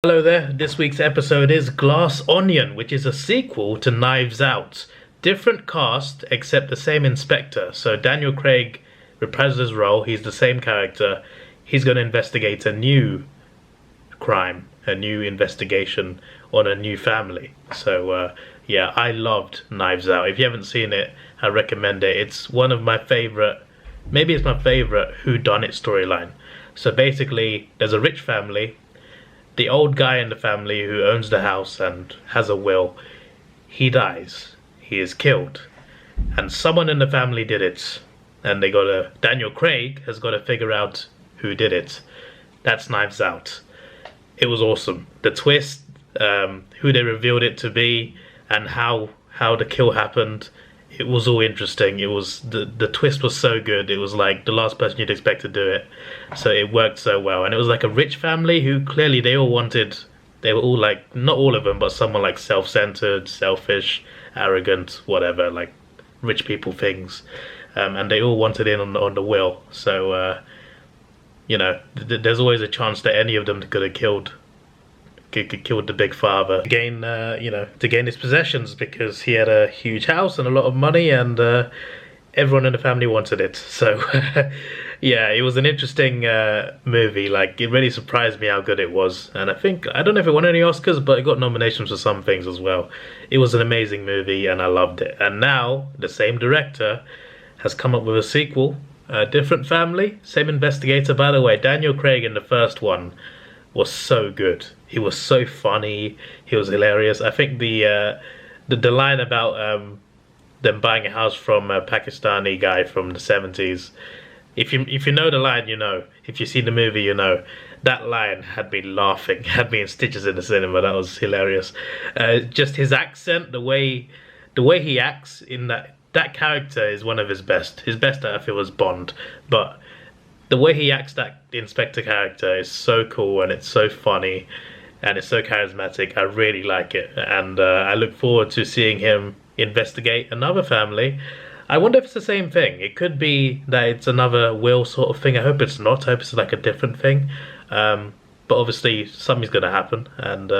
Hello there, this week's episode is Glass Onion, which is a sequel to Knives Out. Different cast, except the same inspector. So Daniel Craig reprises his role, he's the same character. He's going to investigate a new crime, a new investigation on a new family. So yeah, I loved Knives Out. If you haven't seen it, I recommend it. It's one of my favourite, maybe it's my favourite whodunit storyline. So basically, there's a rich family. The old guy in the family who owns the house and has a will, he dies. He is killed. And someone in the family did it. And Daniel Craig has got to figure out who did it. That's Knives Out. It was awesome. The twist, who they revealed it to be, and how the kill happened. It was all interesting. It was the twist was so good. It was like the last person you'd expect to do it. So it worked so well. And it was like a rich family who clearly they were all like, not all of them, but someone like self-centered, selfish, arrogant, whatever, like rich people things. And they all wanted in on the will. So, you know, there's always a chance that any of them could have killed the big father to gain his possessions, because he had a huge house and a lot of money, and everyone in the family wanted it. So yeah, it was an interesting movie. Like, it really surprised me how good it was, and I don't know if it won any Oscars, but it got nominations for some things as well. It was an amazing movie and I loved it. And now the same director has come up with a sequel, a different family, same investigator. By the way, Daniel Craig in the first one was so good. He was so funny. He was hilarious. I think the line about them buying a house from a Pakistani guy from the 70s. If you know the line, you know. If you see the movie, you know. That line had me laughing. Had me in stitches in the cinema. That was hilarious. Just his accent, the way he acts in that character is one of his best. His best, I feel, was Bond, but the way he acts that inspector character is so cool, and it's so funny, and it's so charismatic. I really like it, and I look forward to seeing him investigate another family. I wonder if it's the same thing. It could be that it's another will sort of thing. I hope it's not. I hope it's like a different thing. But obviously something's going to happen. And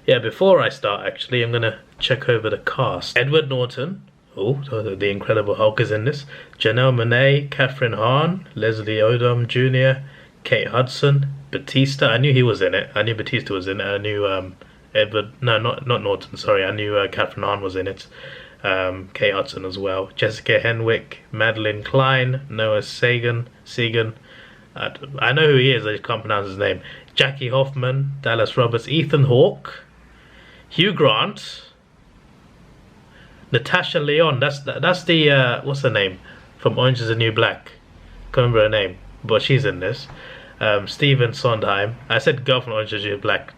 yeah, before I start, actually, I'm going to check over the cast. Edward Norton. Oh, the Incredible Hulk is in this. Janelle Monáe, Catherine Hahn, Leslie Odom Jr., Kate Hudson, Batista. I knew he was in it. I knew Batista was in it. I knew not Norton, sorry. I knew Catherine Hahn was in it. Kate Hudson as well. Jessica Henwick, Madeline Klein, Noah Segan. I know who he is, I just can't pronounce his name. Jackie Hoffman, Dallas Roberts, Ethan Hawke, Hugh Grant, Natasha Lyonne, that's the what's her name from Orange Is the New Black. Can't remember her name, but she's in this. Stephen Sondheim. I said girl from Orange Is the New Black.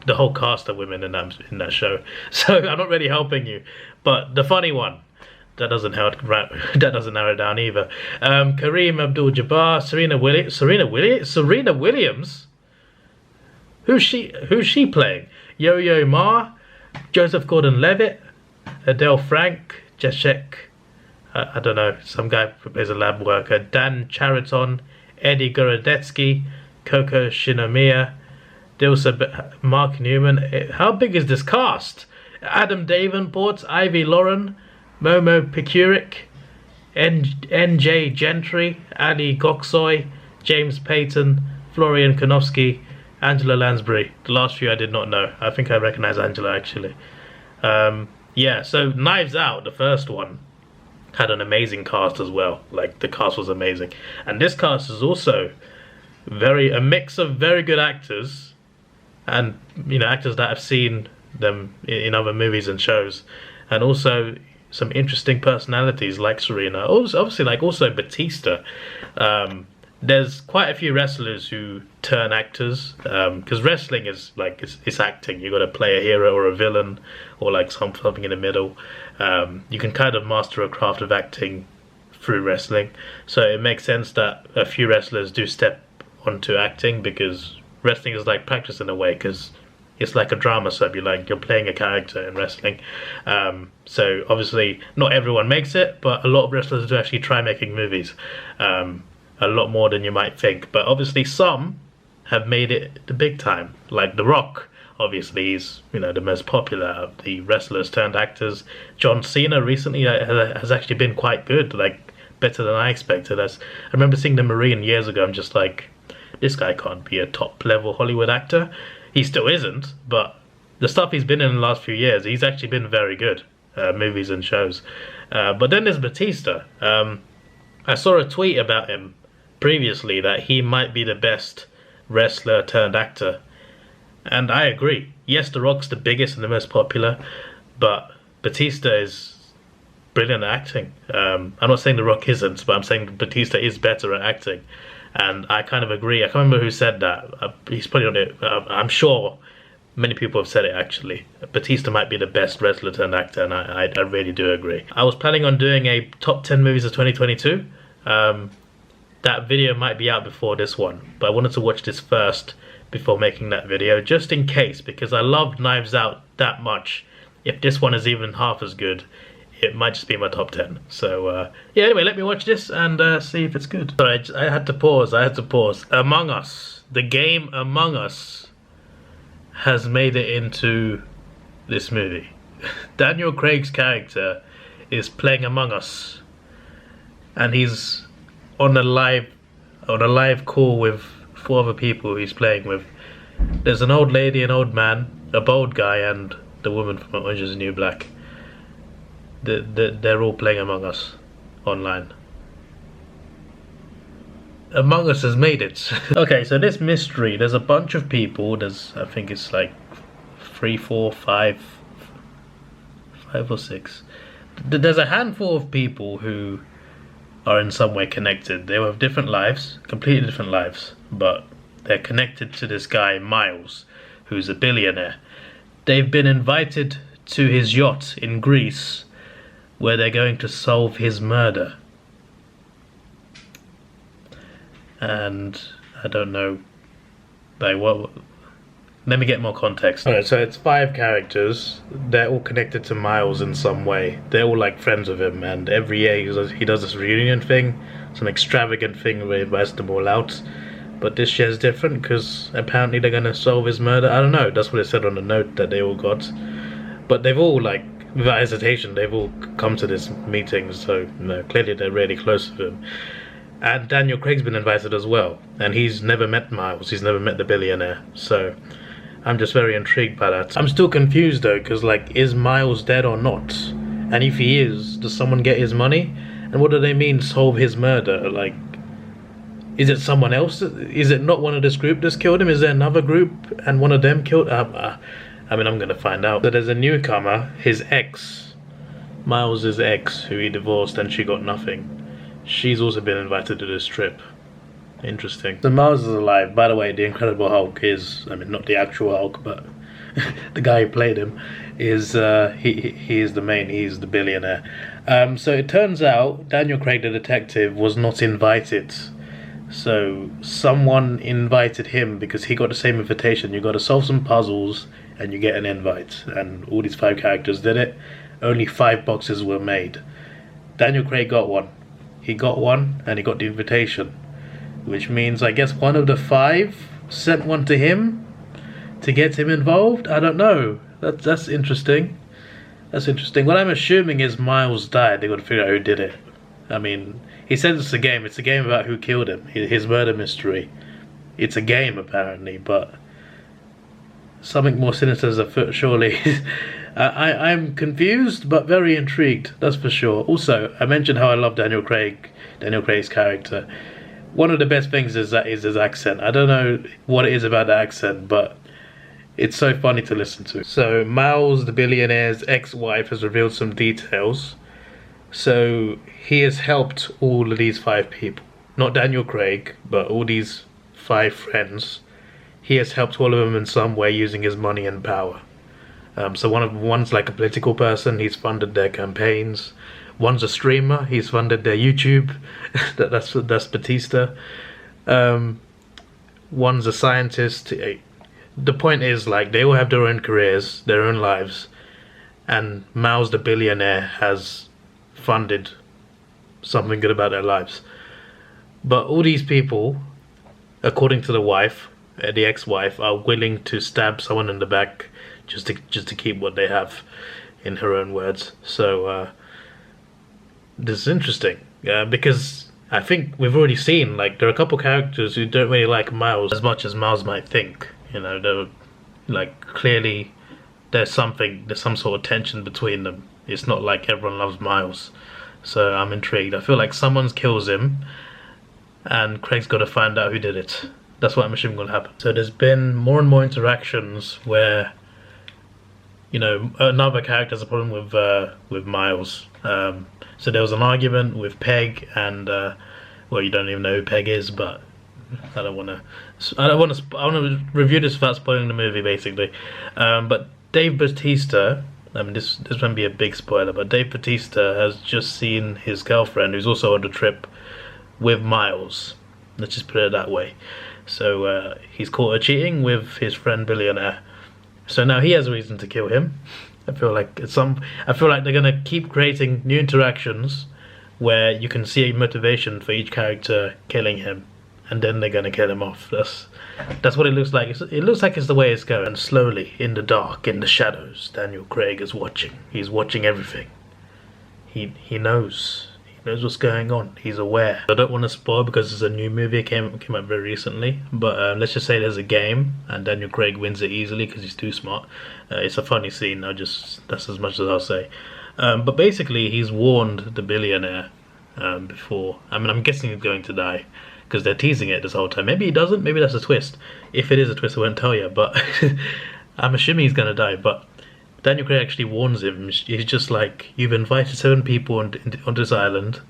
The whole cast of women in that show. So I'm not really helping you. But the funny one, that doesn't narrow it down either. Kareem Abdul-Jabbar, Serena Williams. Who's she playing? Yo-Yo Ma, Joseph Gordon-Levitt, Adele Frank, Jacek, I don't know, some guy who plays a lab worker, Dan Chariton, Eddie Gorodetsky, Coco Shinomiya, Mark Newman. How big is this cast? Adam Davenport, Ivy Lauren, Momo Pekurik, N.J. Gentry, Ali Goksoy, James Payton, Florian Konofsky, Angela Lansbury. The last few I did not know. I think I recognize Angela, actually. Yeah, so Knives Out, the first one, had an amazing cast as well. Like, the cast was amazing. And this cast is also a mix of very good actors, and, you know, actors that I've seen them in other movies and shows, and also some interesting personalities like Serena. Obviously, like, also Batista. There's quite a few wrestlers who turn actors, because wrestling is like, it's acting. You got to play a hero or a villain, or like something in the middle. You can kind of master a craft of acting through wrestling, so it makes sense that a few wrestlers do step onto acting, because wrestling is like practice in a way, because it's like a drama sub. You're playing a character in wrestling. So obviously not everyone makes it, but a lot of wrestlers do actually try making movies. A lot more than you might think, but obviously some have made it the big time, like The Rock. obviously he's, you know, the most popular of the wrestlers turned actors. John Cena recently has actually been quite good, like better than I expected. I remember seeing the Marine years ago. I'm just like, this guy can't be a top level Hollywood actor. He still isn't, but the stuff he's been in the last few years, he's actually been very good, movies and shows. But then there's Batista. I saw a tweet about him previously that he might be the best wrestler turned actor, and I agree. Yes, The Rock's the biggest and the most popular, but Batista is brilliant at acting. I'm not saying The Rock isn't, but I'm saying Batista is better at acting, and I kind of agree. I can't remember who said that. He's probably on it. I'm sure many people have said it actually. Batista might be the best wrestler turned actor, and I really do agree. I was planning on doing a top 10 movies of 2022. That video might be out before this one, but I wanted to watch this first before making that video, just in case, because I loved Knives Out that much. If this one is even half as good, it might just be my top 10. So yeah, anyway, let me watch this and see if it's good. Sorry, I had to pause. Among Us, the game Among Us, has made it into this movie. Daniel Craig's character is playing Among Us, and he's on a live call with 4 other people he's playing with. There's an old lady, an old man, a bald guy, and the woman from Orange Is the New Black. They're all playing Among Us online. Among Us has made it. Okay, so this mystery, there's a bunch of people. I think it's like 3, 4, 5 or 6. There's a handful of people who are in some way connected. They have different lives, completely different lives, but they're connected to this guy Miles, who's a billionaire. They've been invited to his yacht in Greece, where they're going to solve his murder. And I don't know, like, what. Let me get more context. Alright, so it's 5 characters. They're all connected to Miles in some way. They're all like friends with him, and every year he does this reunion thing, some extravagant thing where he invites them all out. But this year's different because apparently they're gonna solve his murder. I don't know, that's what it said on the note that they all got. But they've all, like, without hesitation, they've all come to this meeting, so you know, clearly they're really close with him. And Daniel Craig's been invited as well, and he's never met Miles, he's never met the billionaire, so I'm just very intrigued by that. I'm still confused though, because like, is Miles dead or not? And if he is, does someone get his money? And what do they mean, solve his murder? Like, is it someone else? Is it not one of this group that's killed him? Is there another group and one of them killed? I mean, I'm gonna find out. So there's a newcomer, his ex, Miles' ex, who he divorced and she got nothing. She's also been invited to this trip. Interesting. So Miles is alive. By the way, the Incredible Hulk is, I mean, not the actual Hulk, but the guy who played him is, he is the main, he's the billionaire. So it turns out Daniel Craig, the detective, was not invited. So someone invited him because he got the same invitation. You got to solve some puzzles and you get an invite. And all these 5 characters did it. Only 5 boxes were made. Daniel Craig got one. He got one and he got the invitation. Which means, I guess, one of the 5 sent one to him to get him involved? I don't know. That's interesting. That's interesting. What I'm assuming is Miles died. They got to figure out who did it. I mean, he says it's a game. It's a game about who killed him. His murder mystery. It's a game, apparently, but something more sinister is afoot, surely. I'm confused, but very intrigued, that's for sure. Also, I mentioned how I love Daniel Craig's character. One of the best things is his accent. I don't know what it is about the accent, but it's so funny to listen to. So Miles, the billionaire's ex-wife, has revealed some details. So he has helped all of these 5 people. Not Daniel Craig, but all these 5 friends. He has helped all of them in some way using his money and power. So one's like a political person, he's funded their campaigns. One's a streamer, he's funded their YouTube. that's Batista. One's a scientist. The point is, like, they all have their own careers, their own lives, and Miles the billionaire has funded something good about their lives. But all these people, according to the wife, the ex-wife, are willing to stab someone in the back just to keep what they have, in her own words. So this is interesting, because I think we've already seen, like, there are a couple characters who don't really like Miles as much as Miles might think. You know, they're like, clearly there's some sort of tension between them. It's not like everyone loves Miles. So I'm intrigued. I feel like someone kills him and Craig's got to find out who did it. That's what I'm assuming will happen. So there's been more and more interactions where, you know, another character has a problem with Miles. So there was an argument with Peg and well, you don't even know who Peg is, but I want to review this without spoiling the movie, basically. But Dave Bautista, I mean, this won't be a big spoiler, but Dave Bautista has just seen his girlfriend, who's also on the trip with Miles. Let's just put it that way. So he's caught her cheating with his friend Billionaire. So now he has a reason to kill him. I feel like they're gonna keep creating new interactions where you can see a motivation for each character killing him, and then they're gonna kill him off. That's what it looks like. It looks like it's the way it's going. And slowly, in the dark, in the shadows, Daniel Craig is watching. He's watching everything. He knows. He knows what's going on. He's aware. I don't want to spoil because it's a new movie. It came out very recently. But let's just say there's a game and Daniel Craig wins it easily because he's too smart. It's a funny scene. That's as much as I'll say. But basically, he's warned the billionaire before. I mean, I'm guessing he's going to die, because they're teasing it this whole time. Maybe he doesn't, maybe that's a twist. If it is a twist, I won't tell you, but I'm assuming he's gonna die. But Daniel Craig actually warns him. He's just like, you've invited 7 people on this island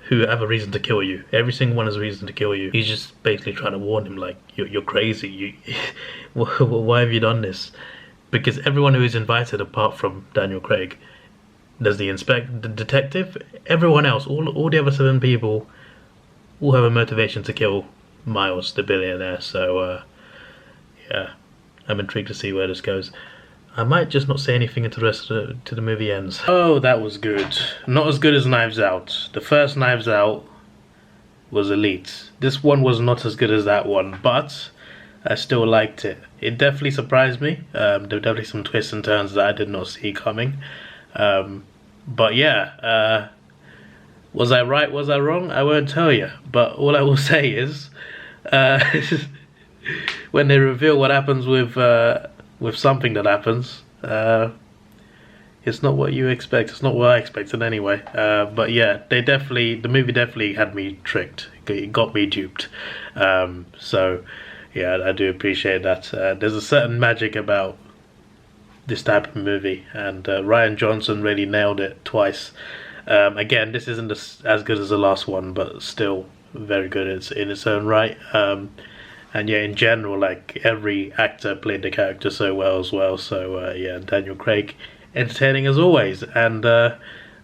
who have a reason to kill you. Every single one has a reason to kill you. He's just basically trying to warn him, like, you're crazy. Why have you done this? Because everyone who is invited, apart from Daniel Craig, there's the detective, everyone else, all the other 7 people will have a motivation to kill Miles, the billionaire. So yeah, I'm intrigued to see where this goes. I might just not say anything until the rest of the movie ends. Oh, that was good. Not as good as Knives Out. The first Knives Out was elite. This one was not as good as that one, but I still liked it. It definitely surprised me. There were definitely some twists and turns that I did not see coming. But yeah, was I right, was I wrong? I won't tell you. But all I will say is, when they reveal what happens with something that happens, it's not what you expect. It's not what I expected anyway. But yeah, the movie definitely had me tricked. It got me duped. So yeah, I do appreciate that. There's a certain magic about this type of movie, and Rian Johnson really nailed it twice. Again, this isn't as good as the last one, but still very good in its own right. And yeah, in general, like, every actor played the character so well as well. So yeah, Daniel Craig, entertaining as always. And the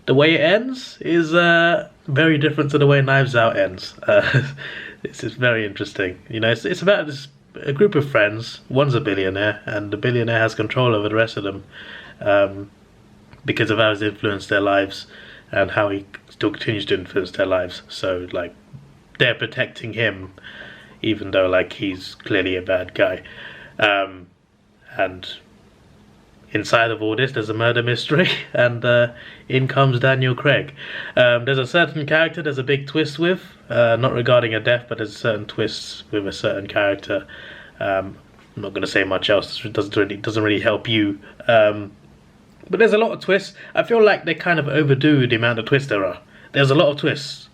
way it ends is very different to the way Knives Out ends. This is very interesting. You know, it's about a group of friends. One's a billionaire, and the billionaire has control over the rest of them because of how he's influenced their lives and how he still continues to influence their lives. So, like, they're protecting him, even though, like, he's clearly a bad guy. And inside of all this, there's a murder mystery, and in comes Daniel Craig. There's a certain character there's a big twist with, not regarding a death, but there's a certain twist with a certain character. I'm not going to say much else. It doesn't really help you. But there's a lot of twists. I feel like they kind of overdo the amount of twists there are. There's a lot of twists.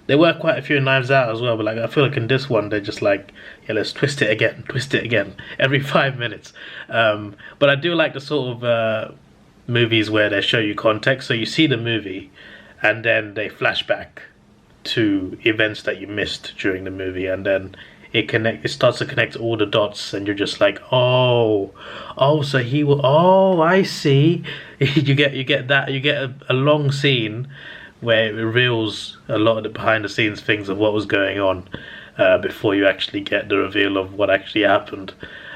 There were quite a few in Knives Out as well, but like, I feel like in this one they're just like, yeah, let's twist it again every 5 minutes. But I do like the sort of movies where they show you context, so you see the movie and then they flash back to events that you missed during the movie, and then it starts to connect all the dots, and you're just like, oh, so he will, oh, I see. you get a long scene where it reveals a lot of the behind the scenes things of what was going on before you actually get the reveal of what actually happened.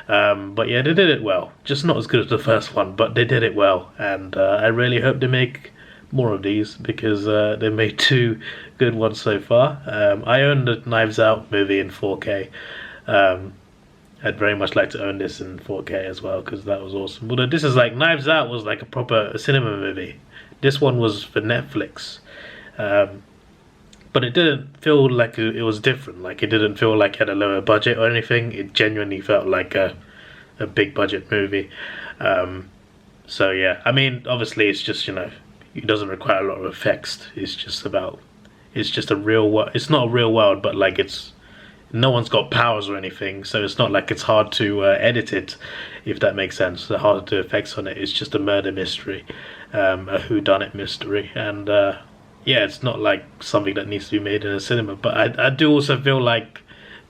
But yeah, they did it well. Just not as good as the first one, but they did it well, and I really hope they make more of these, because they made 2 good ones so far. I own the Knives Out movie in 4K, I'd very much like to own this in 4K as well, because that was awesome. Although this is like, Knives Out was like a proper cinema movie. This one was for Netflix. But it didn't feel like it was different. Like, it didn't feel like it had a lower budget or anything. It genuinely felt like a big budget movie. So yeah, I mean, obviously it's just, you know, it doesn't require a lot of effects. It's just a real world. It's not a real world, but like, no one's got powers or anything, so it's not like it's hard to edit it, if that makes sense. The hard to do effects on it. It's just a murder mystery, a whodunit mystery, and yeah, it's not like something that needs to be made in a cinema. But I do also feel like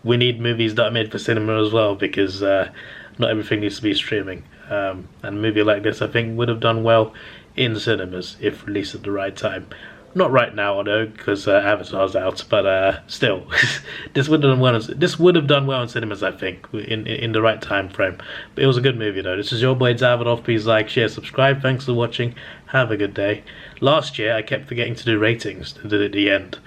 we need movies that are made for cinema as well, because not everything needs to be streaming. And a movie like this, I think, would have done well in cinemas if released at the right time. Not right now, though, because Avatar's out, but still, this would have done well in cinemas, I think, in the right time frame. But it was a good movie, though. This is your boy Davidoff. Please like, share, subscribe. Thanks for watching. Have a good day. Last year, I kept forgetting to do ratings and did it at the end.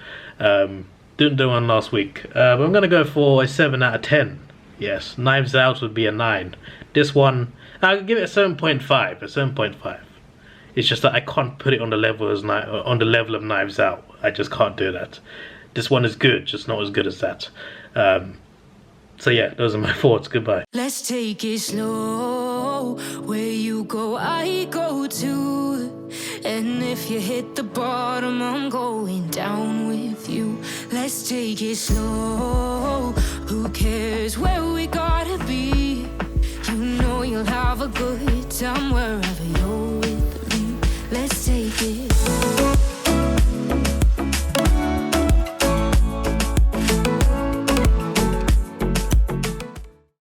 Didn't do one last week, but I'm gonna go for a 7 out of 10. Yes, Knives Out would be a 9. This one, I'll give it a 7.5. A 7.5. It's just that I can't put it on the level of Knives Out. I just can't do that. This one is good, just not as good as that. So yeah, those are my thoughts. Goodbye. Let's take it slow. Where you go, I go too. And if you hit the bottom, I'm going down with you. Let's take it slow. Who cares where we gotta be? You know you'll have a good time wherever